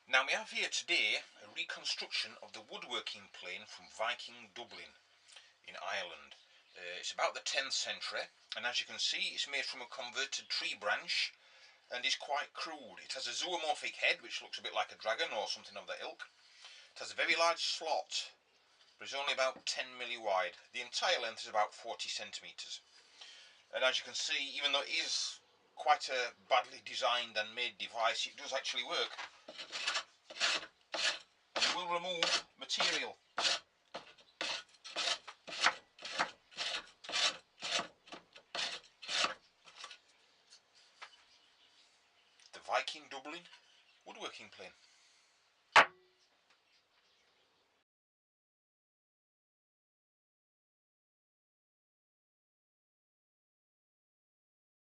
Now we have here today a reconstruction of the woodworking plane from Viking, Dublin in Ireland. It's about the 10th century, and as you can see it's made from a converted tree branch and is quite crude. It has a zoomorphic head which looks a bit like a dragon or something of that ilk. It has a very large slot, but it's only about 10 milli wide. The entire length is about 40 centimetres. And as you can see, even though it is quite a badly designed and made device, it does actually work. And it will remove material. The Viking Dublin woodworking plane.